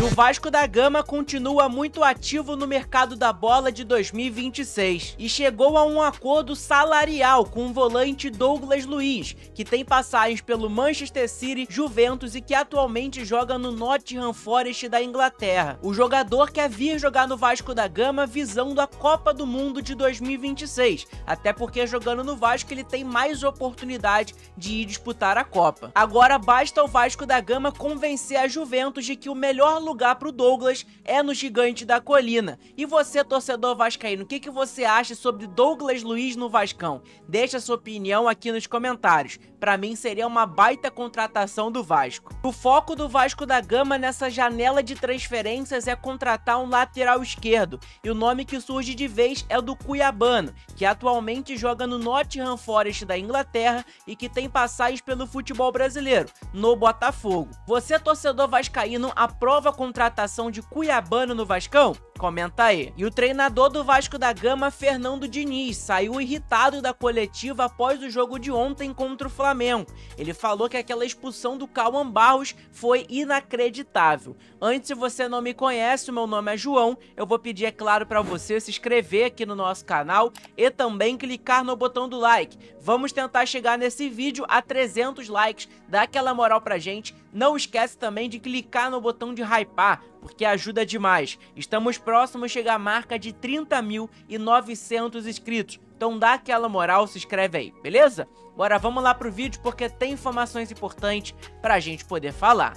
E o Vasco da Gama continua muito ativo no mercado da bola de 2026 e chegou a um acordo salarial com o volante Douglas Luiz, que tem passagens pelo Manchester City, Juventus e que atualmente joga no Nottingham Forest da Inglaterra. O jogador quer vir jogar no Vasco da Gama visando a Copa do Mundo de 2026, até porque jogando no Vasco ele tem mais oportunidade de ir disputar a Copa. Agora basta o Vasco da Gama convencer a Juventus de que o melhor lugar para o Douglas é no Gigante da Colina. E você, torcedor vascaíno, o que você acha sobre Douglas Luiz no Vascão? Deixa sua opinião aqui nos comentários. Para mim seria uma baita contratação do Vasco. O foco do Vasco da Gama nessa janela de transferências é contratar um lateral esquerdo, e o nome que surge de vez é o do cuiabano, que atualmente joga no Nottingham Forest da Inglaterra e que tem passagens pelo futebol brasileiro, no Botafogo. Você, torcedor vascaíno, aprova a contratação de cuiabano no Vascão? Comenta aí. E o treinador do Vasco da Gama, Fernando Diniz, saiu irritado da coletiva após o jogo de ontem contra o Flamengo. Ele falou que aquela expulsão do Cauã Barros foi inacreditável. Antes, se você não me conhece, o meu nome é João, eu vou pedir, é claro, para você se inscrever aqui no nosso canal e também clicar no botão do like. Vamos tentar chegar nesse vídeo a 300 likes, dá aquela moral pra gente. Não esquece também de clicar no botão de hypar, porque ajuda demais. Estamos próximos a chegar à marca de 30.900 inscritos. Então dá aquela moral, se inscreve aí, beleza? Agora vamos lá pro vídeo porque tem informações importantes pra gente poder falar.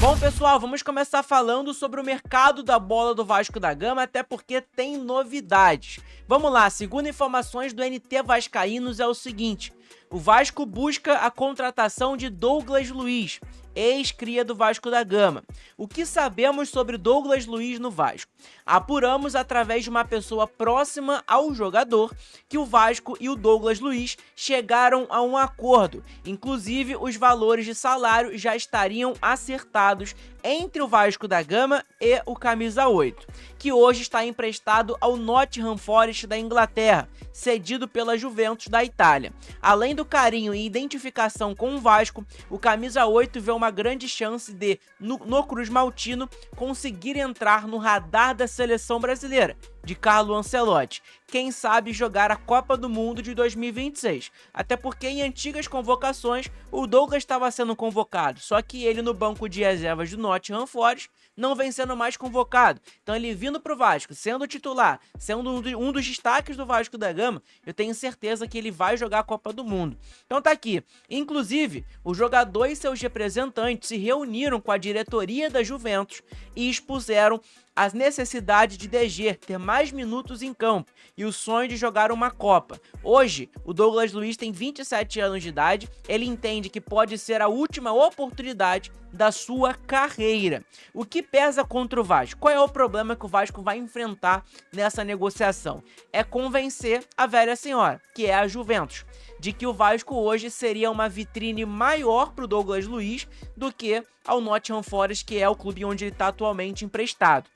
Bom, pessoal, vamos começar falando sobre o mercado da bola do Vasco da Gama, até porque tem novidades. Vamos lá, segundo informações do NT Vascaínos é o seguinte: o Vasco busca a contratação de Douglas Luiz, ex-cria do Vasco da Gama. O que sabemos sobre Douglas Luiz no Vasco? Apuramos através de uma pessoa próxima ao jogador que o Vasco e o Douglas Luiz chegaram a um acordo. Inclusive, os valores de salário já estariam acertados entre o Vasco da Gama e o Camisa 8, que hoje está emprestado ao Nottingham Forest da Inglaterra, cedido pela Juventus da Itália. Além do carinho e identificação com o Vasco, o Camisa 8 vê uma grande chance de, no Cruz Maltino, conseguir entrar no radar da seleção brasileira, de Carlo Ancelotti. Quem sabe jogar a Copa do Mundo de 2026. Até porque em antigas convocações o Douglas estava sendo convocado, só que ele no banco de reservas do Nottingham Forest não vem sendo mais convocado. Então ele vindo pro Vasco, sendo titular, sendo um dos destaques do Vasco da Gama, eu tenho certeza que ele vai jogar a Copa do Mundo. Então tá aqui. Inclusive, o jogador e seus representantes se reuniram com a diretoria da Juventus e expuseram a necessidade de De Gea ter mais minutos em campo e o sonho de jogar uma Copa. Hoje, o Douglas Luiz tem 27 anos de idade, ele entende que pode ser a última oportunidade da sua carreira. O que pesa contra o Vasco? Qual é o problema que o Vasco vai enfrentar nessa negociação? É convencer a velha senhora, que é a Juventus, de que o Vasco hoje seria uma vitrine maior para o Douglas Luiz do que ao Nottingham Forest, que é o clube onde ele está atualmente emprestado,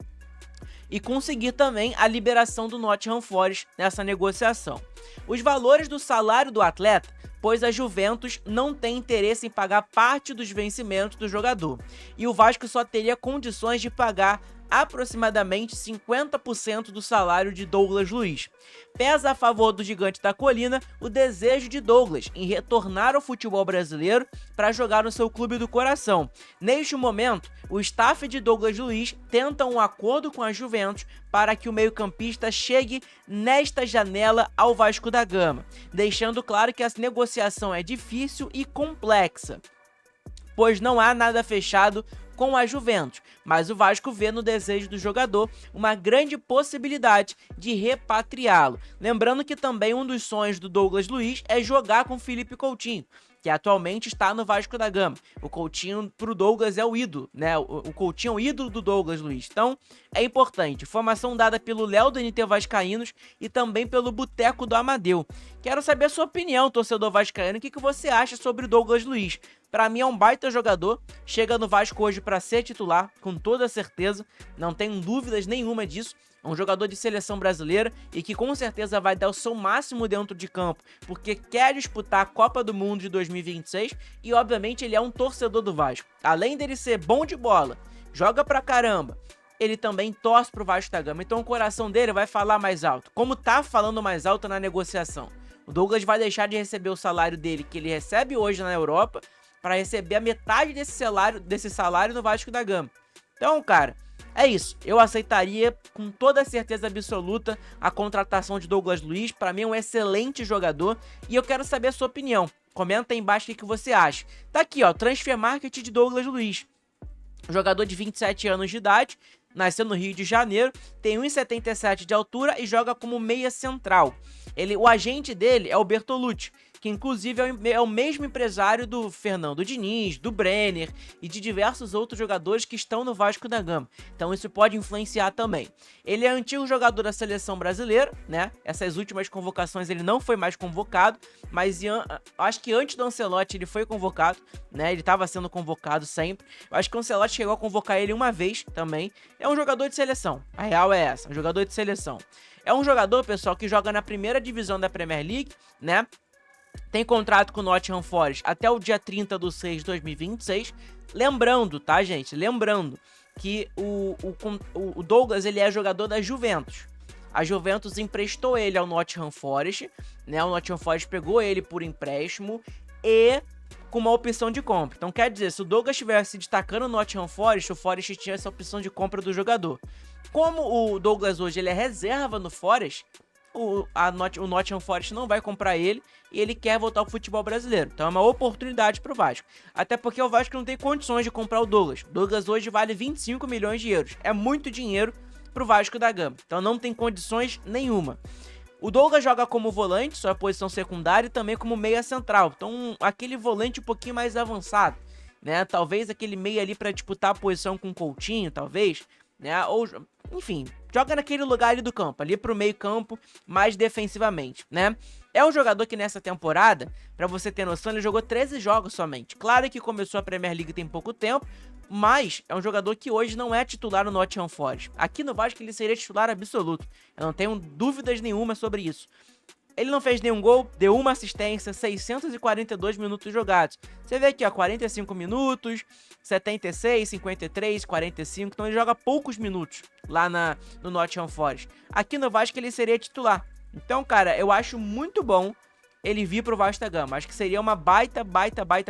e conseguir também a liberação do Nottingham Forest nessa negociação. Os valores do salário do atleta, pois a Juventus não tem interesse em pagar parte dos vencimentos do jogador, e o Vasco só teria condições de pagar aproximadamente 50% do salário de Douglas Luiz. Pesa a favor do Gigante da Colina o desejo de Douglas em retornar ao futebol brasileiro para jogar no seu clube do coração. Neste momento, o staff de Douglas Luiz tenta um acordo com a Juventus para que o meio-campista chegue nesta janela ao Vasco da Gama, deixando claro que essa negociação é difícil e complexa, pois não há nada fechado com a Juventus, mas o Vasco vê no desejo do jogador uma grande possibilidade de repatriá-lo. Lembrando que também um dos sonhos do Douglas Luiz é jogar com Felipe Coutinho, que atualmente está no Vasco da Gama. O Coutinho pro Douglas é o ídolo, né? O Coutinho é o ídolo do Douglas Luiz. Então, é importante. Informação dada pelo Léo do NT Vascaínos e também pelo Boteco do Amadeu. Quero saber a sua opinião, torcedor vascaíno. O que você acha sobre o Douglas Luiz? Pra mim é um baita jogador, chega no Vasco hoje pra ser titular, com toda certeza, não tenho dúvidas nenhuma disso. É um jogador de seleção brasileira e que com certeza vai dar o seu máximo dentro de campo, porque quer disputar a Copa do Mundo de 2026 e obviamente ele é um torcedor do Vasco. Além dele ser bom de bola, joga pra caramba, ele também torce pro Vasco da Gama, então o coração dele vai falar mais alto, como tá falando mais alto na negociação. O Douglas vai deixar de receber o salário dele que ele recebe hoje na Europa para receber a metade desse salário no Vasco da Gama. Então, cara, é isso. Eu aceitaria com toda certeza absoluta a contratação de Douglas Luiz. Para mim é um excelente jogador e eu quero saber a sua opinião. Comenta aí embaixo o que você acha. Tá aqui, ó, Transfer Market de Douglas Luiz. Jogador de 27 anos de idade, nasceu no Rio de Janeiro, tem 1,77 de altura e joga como meia central. O agente dele é o Bertolucci, que inclusive é o mesmo empresário do Fernando Diniz, do Brenner e de diversos outros jogadores que estão no Vasco da Gama. Então isso pode influenciar também. Ele é antigo jogador da seleção brasileira, né? Essas últimas convocações ele não foi mais convocado, mas acho que antes do Ancelotti ele foi convocado, né? Ele estava sendo convocado sempre. Eu acho que o Ancelotti chegou a convocar ele uma vez também. É um jogador de seleção. A real é essa, um jogador de seleção. É um jogador, pessoal, que joga na primeira divisão da Premier League, né? Tem contrato com o Nottingham Forest até o dia 30/6 de 2026. Lembrando, tá, gente? Lembrando que o Douglas, ele é jogador da Juventus. A Juventus emprestou ele ao Nottingham Forest, né? O Nottingham Forest pegou ele por empréstimo e com uma opção de compra. Então, quer dizer, se o Douglas estivesse se destacando no Nottingham Forest, o Forest tinha essa opção de compra do jogador. Como o Douglas hoje ele é reserva no Forest, o Nottingham Forest não vai comprar ele e ele quer voltar ao futebol brasileiro. Então é uma oportunidade pro Vasco. Até porque o Vasco não tem condições de comprar o Douglas. O Douglas hoje vale 25 milhões de euros. É muito dinheiro pro Vasco da Gama. Então não tem condições nenhuma. O Douglas joga como volante, sua posição secundária, e também como meia central. Então aquele volante um pouquinho mais avançado, né? Talvez aquele meia ali para disputar a posição com o Coutinho, talvez, né? Ou, enfim, joga naquele lugar ali do campo, ali pro meio campo, mais defensivamente, né? É um jogador que nessa temporada, pra você ter noção, ele jogou 13 jogos somente. Claro que começou a Premier League tem pouco tempo, mas é um jogador que hoje não é titular no Nottingham Forest. Aqui no Vasco ele seria titular absoluto, eu não tenho dúvidas nenhuma sobre isso. Ele não fez nenhum gol, deu uma assistência, 642 minutos jogados. Você vê aqui, ó, 45 minutos, 76, 53, 45. Então ele joga poucos minutos lá no Nottingham Forest. Aqui no Vasco ele seria titular. Então, cara, eu acho muito bom ele vir pro Vasco da Gama. Acho que seria uma baita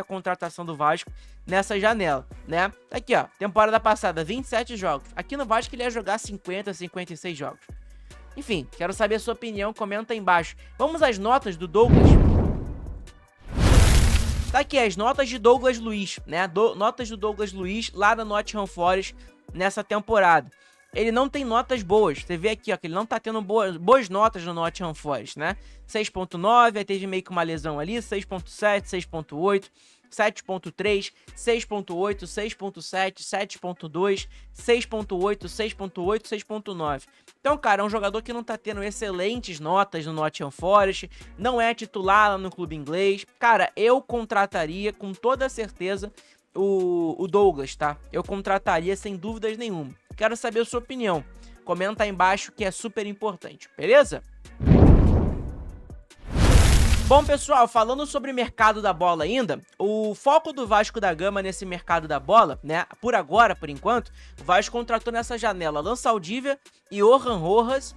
contratação do Vasco nessa janela, né? Aqui, ó, temporada passada, 27 jogos. Aqui no Vasco ele ia jogar 50, 56 jogos. Enfim, quero saber a sua opinião, comenta aí embaixo. Vamos às notas do Douglas. Tá aqui as notas de Douglas Luiz, né? Notas do Douglas Luiz lá da Nottingham Forest nessa temporada. Ele não tem notas boas. Você vê aqui, ó, que ele não tá tendo boas notas no Nottingham Forest, né? 6.9, aí teve meio que uma lesão ali, 6.7, 6.8, 7.3, 6.8, 6.7, 7.2, 6.8, 6.8, 6.9. Então, cara, é um jogador que não tá tendo excelentes notas no Nottingham Forest, não é titular lá no clube inglês. Cara, eu contrataria com toda certeza o Douglas, tá? Eu contrataria sem dúvidas nenhuma. Quero saber a sua opinião. Comenta aí embaixo que é super importante, beleza? Bom, pessoal, falando sobre mercado da bola ainda, o foco do Vasco da Gama nesse mercado da bola, né, por agora, por enquanto, o Vasco contratou nessa janela Alan Saldívia, Johan Rojas,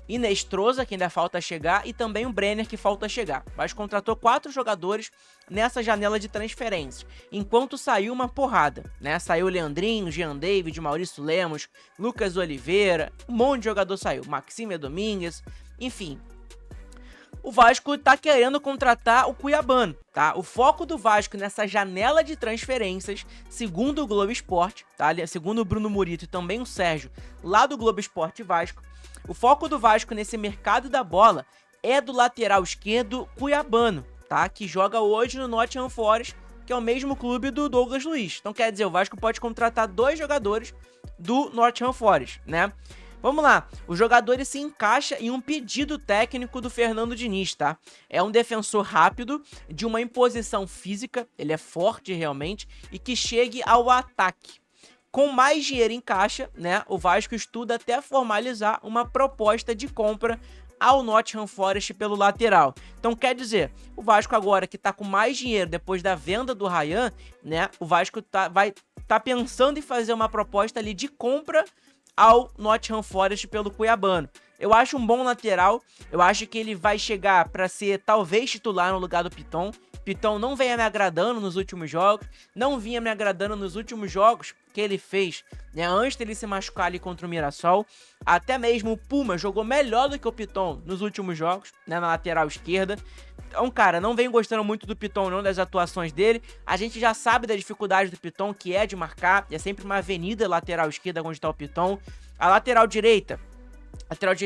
Inestrosa, que ainda falta chegar, e também o Brenner, que falta chegar. O Vasco contratou 4 jogadores nessa janela de transferências, enquanto saiu uma porrada, né? Saiu o Leandrinho, Jean David, Maurício Lemos, Lucas Oliveira, um monte de jogador saiu, Maxime Domingues, enfim. O Vasco tá querendo contratar o Cuiabano, tá? O foco do Vasco nessa janela de transferências, segundo o Globo Esporte, tá? Segundo o Bruno Murito e também o Sérgio, lá do Globo Esporte Vasco, o foco do Vasco nesse mercado da bola é do lateral esquerdo Cuiabano, tá? Que joga hoje no Nottingham Forest, que é o mesmo clube do Douglas Luiz. Então quer dizer, o Vasco pode contratar 2 jogadores do Nottingham Forest, né? Vamos lá, o jogador ele se encaixa em um pedido técnico do Fernando Diniz, tá? É um defensor rápido, de uma imposição física, ele é forte realmente, e que chegue ao ataque. Com mais dinheiro em caixa, né, o Vasco estuda até formalizar uma proposta de compra ao Nottingham Forest pelo lateral. Então quer dizer, o Vasco agora que tá com mais dinheiro depois da venda do Ryan, né, o Vasco vai tá pensando em fazer uma proposta ali de compra ao Nottingham Forest pelo Cuiabano. Eu acho um bom lateral, eu acho que ele vai chegar para ser talvez titular no lugar do Piton. Piton não venha me agradando nos últimos jogos, não vinha me agradando nos últimos jogos que ele fez, né, antes dele se machucar ali contra o Mirassol. Até mesmo o Puma jogou melhor do que o Piton nos últimos jogos, né, na lateral esquerda. Então, cara, não venho gostando muito do Piton não, das atuações dele. A gente já sabe da dificuldade do Piton, que é de marcar, é sempre uma avenida lateral esquerda onde está o Piton. A lateral direita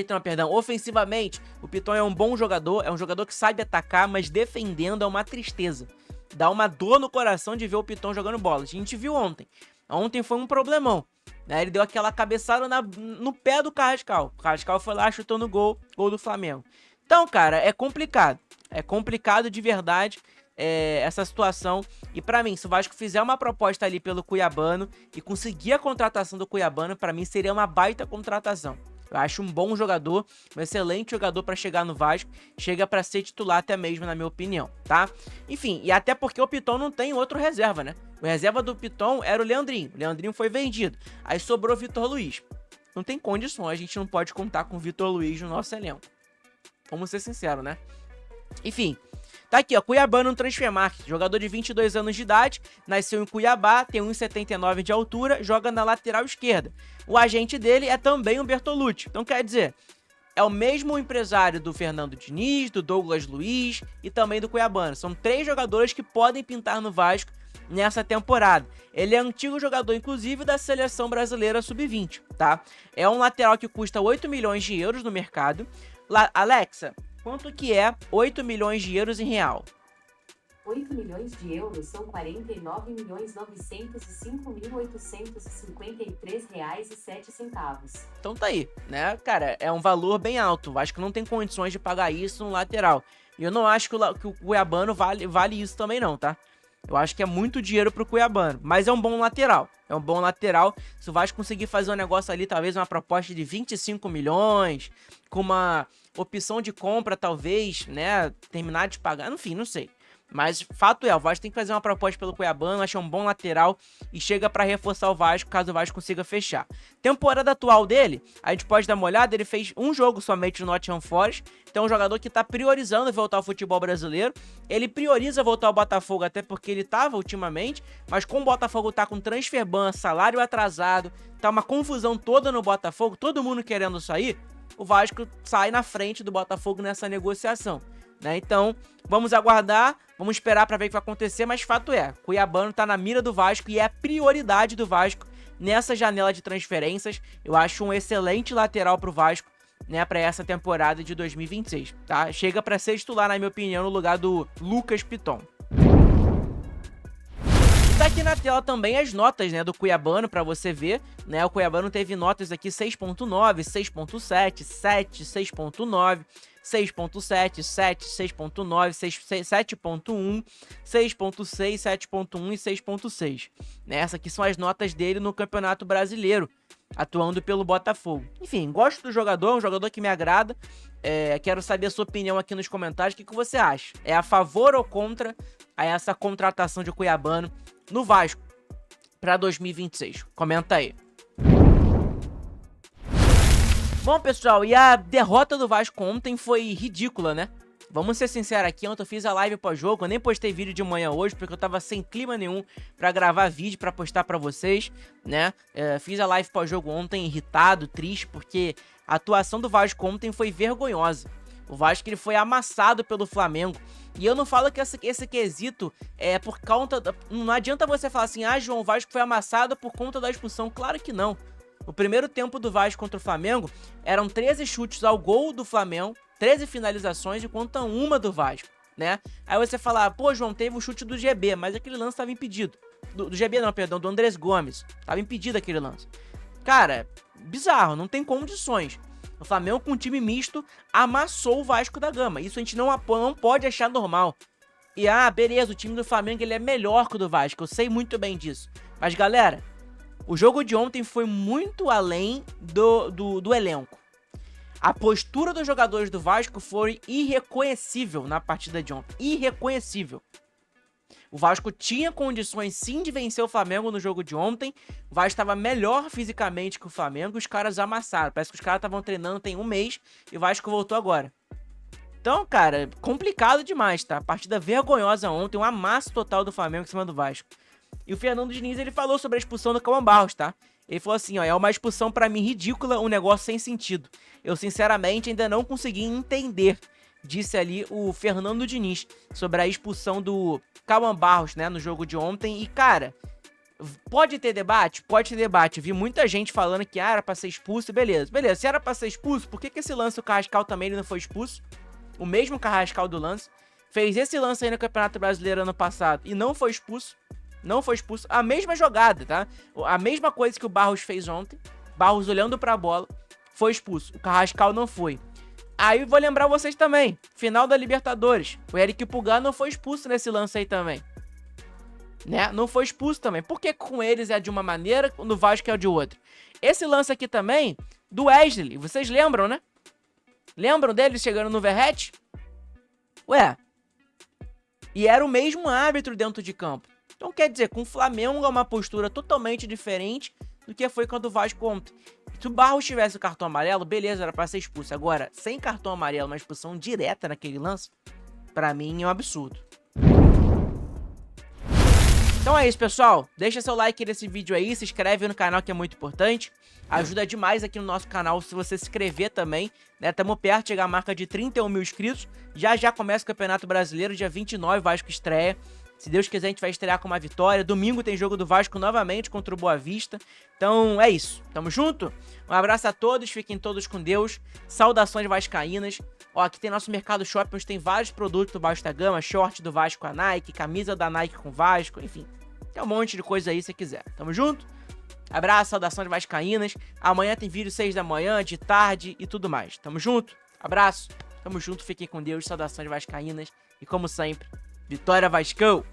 não, perdão, ofensivamente, o Piton é um bom jogador, é um jogador que sabe atacar, mas defendendo é uma tristeza. Dá uma dor no coração de ver o Piton jogando bola. A gente viu ontem. Ontem foi um problemão, né? Ele deu aquela cabeçada no pé do Carrascal. O Carrascal foi lá, chutou no gol do Flamengo. Então, cara, é complicado. É complicado de verdade essa situação. E pra mim, se o Vasco fizer uma proposta ali pelo Cuiabano e conseguir a contratação do Cuiabano, pra mim seria uma baita contratação. Eu acho um bom jogador, um excelente jogador pra chegar no Vasco, chega pra ser titular até mesmo, na minha opinião, tá? Enfim, e até porque o Piton não tem outro reserva, né? O reserva do Piton era o Leandrinho foi vendido, aí sobrou o Vitor Luiz. Não tem condições, a gente não pode contar com o Vitor Luiz no nosso elenco. Vamos ser sinceros, né? Enfim, tá aqui, ó, Cuiabano no Transfermarkt, jogador de 22 anos de idade, nasceu em Cuiabá, tem 1,79 de altura, joga na lateral esquerda. O agente dele é também o Bertolucci, então quer dizer, é o mesmo empresário do Fernando Diniz, do Douglas Luiz e também do Cuiabano. São 3 jogadores que podem pintar no Vasco nessa temporada. Ele é antigo jogador, inclusive, da Seleção Brasileira Sub-20, tá? É um lateral que custa 8 milhões de euros no mercado. Alexa, quanto que é 8 milhões de euros em real? 8 milhões de euros são 49.905.853 reais e 7 centavos. Então tá aí, né, cara, é um valor bem alto. O Vasco não tem condições de pagar isso no lateral. E eu não acho que o Cuiabano vale isso também não, tá? Eu acho que é muito dinheiro pro Cuiabano, mas é um bom lateral. É um bom lateral. Se o Vasco conseguir fazer um negócio ali, talvez uma proposta de 25 milhões, com uma opção de compra, talvez, né, terminar de pagar, enfim, não sei. Mas fato é, o Vasco tem que fazer uma proposta pelo Cuiabano, achar um bom lateral e chega pra reforçar o Vasco, caso o Vasco consiga fechar. Temporada atual dele, a gente pode dar uma olhada, ele fez um jogo somente no Nottingham Forest, então é um jogador que tá priorizando voltar ao futebol brasileiro. Ele prioriza voltar ao Botafogo, até porque ele tava ultimamente, mas como o Botafogo tá com transfer ban, salário atrasado, tá uma confusão toda no Botafogo, todo mundo querendo sair, o Vasco sai na frente do Botafogo nessa negociação, né? Então, vamos aguardar, vamos esperar para ver o que vai acontecer, mas fato é, Cuiabano tá na mira do Vasco e é a prioridade do Vasco nessa janela de transferências. Eu acho um excelente lateral pro Vasco, né, para essa temporada de 2026, tá? Chega para ser titular, na minha opinião, no lugar do Lucas Piton. Tá aqui na tela também as notas, né, do Cuiabano para você ver, né? O Cuiabano teve notas aqui 6.9, 6.7, 7, 6.9, 6.7, 7, 6.9, 7.1, 6.6, 7.1 e 6.6. Né? Essas aqui são as notas dele no Campeonato Brasileiro, atuando pelo Botafogo. Enfim, gosto do jogador, é um jogador que me agrada. Quero saber a sua opinião aqui nos comentários. O que você acha? É a favor ou contra a essa contratação de Cuiabano no Vasco para 2026? Comenta aí. Bom, pessoal, e a derrota do Vasco ontem foi ridícula, né? Vamos ser sinceros aqui, ontem eu fiz a live pós-jogo, eu nem postei vídeo de manhã hoje, porque eu tava sem clima nenhum pra gravar vídeo, pra postar pra vocês, né? Fiz a live pós-jogo ontem irritado, triste, porque a atuação do Vasco ontem foi vergonhosa. O Vasco ele foi amassado pelo Flamengo. E eu não falo que esse quesito é por conta... Não adianta você falar assim, João, o Vasco foi amassado por conta da expulsão. Claro que não. O primeiro tempo do Vasco contra o Flamengo eram 13 chutes ao gol do Flamengo, 13 finalizações e conta uma do Vasco, né? Aí você fala, pô, João, teve o chute do GB, mas aquele lance estava impedido. Do GB não, perdão, do Andrés Gomes. Tava impedido aquele lance. cara, bizarro, não tem condições. O Flamengo com um time misto amassou o Vasco da Gama. Isso a gente não pode achar normal. E, beleza, o time do Flamengo ele é melhor que o do Vasco, eu sei muito bem disso. Mas, galera, o jogo de ontem foi muito além do elenco. A postura dos jogadores do Vasco foi irreconhecível na partida de ontem. Irreconhecível. O Vasco tinha condições sim de vencer o Flamengo no jogo de ontem. O Vasco estava melhor fisicamente que o Flamengo e os caras amassaram. Parece que os caras estavam treinando tem um mês e o Vasco voltou agora. Então, cara, complicado demais, tá? Partida vergonhosa ontem, um amasso total do Flamengo em cima do Vasco. E o Fernando Diniz, ele falou sobre a expulsão do Cauã Barros, tá? Ele falou assim, ó, é uma expulsão pra mim ridícula, um negócio sem sentido. Eu, sinceramente, ainda não consegui entender, disse ali o Fernando Diniz, sobre a expulsão do Cauã Barros, né, no jogo de ontem. E, cara, pode ter debate? Pode ter debate. Eu vi muita gente falando que era pra ser expulso, beleza. Beleza, se era pra ser expulso, por que esse lance o Carrascal também ele não foi expulso? O mesmo Carrascal do lance. Fez esse lance aí no Campeonato Brasileiro ano passado e não foi expulso. Não foi expulso. A mesma jogada, tá? A mesma coisa que o Barros fez ontem. Barros olhando pra bola. Foi expulso. O Carrascal não foi. Aí vou lembrar vocês também. Final da Libertadores. O Eric Pulgar não foi expulso nesse lance aí também. Né? Não foi expulso também. Por que com eles é de uma maneira, no Vasco é de outra? Esse lance aqui também, do Wesley. Vocês lembram, né? Lembram dele chegando no Verratti? Ué. E era o mesmo árbitro dentro de campo. Então quer dizer, com o Flamengo é uma postura totalmente diferente do que foi quando o Vasco ontem. Se o Barros tivesse o cartão amarelo, beleza, era pra ser expulso. Agora, sem cartão amarelo, uma expulsão direta naquele lance, pra mim é um absurdo. Então é isso, pessoal. Deixa seu like nesse vídeo aí, se inscreve no canal que é muito importante. Ajuda demais aqui no nosso canal se você se inscrever também, né? Estamos perto de chegar a marca de 31 mil inscritos. Já começa o Campeonato Brasileiro, dia 29, Vasco estreia. Se Deus quiser, a gente vai estrear com uma vitória. Domingo tem jogo do Vasco novamente contra o Boa Vista. Então é isso. Tamo junto? Um abraço a todos, fiquem todos com Deus. Saudações vascaínas. Ó, aqui tem nosso Mercado Shopping, onde tem vários produtos do Vasco da Gama. Short do Vasco com a Nike, camisa da Nike com o Vasco, enfim. Tem um monte de coisa aí se quiser. Tamo junto? Abraço, saudações vascaínas. Amanhã tem vídeo 6 da manhã, de tarde e tudo mais. Tamo junto? Abraço. Tamo junto, fiquem com Deus. Saudações vascaínas. E como sempre, Vitória Vascão!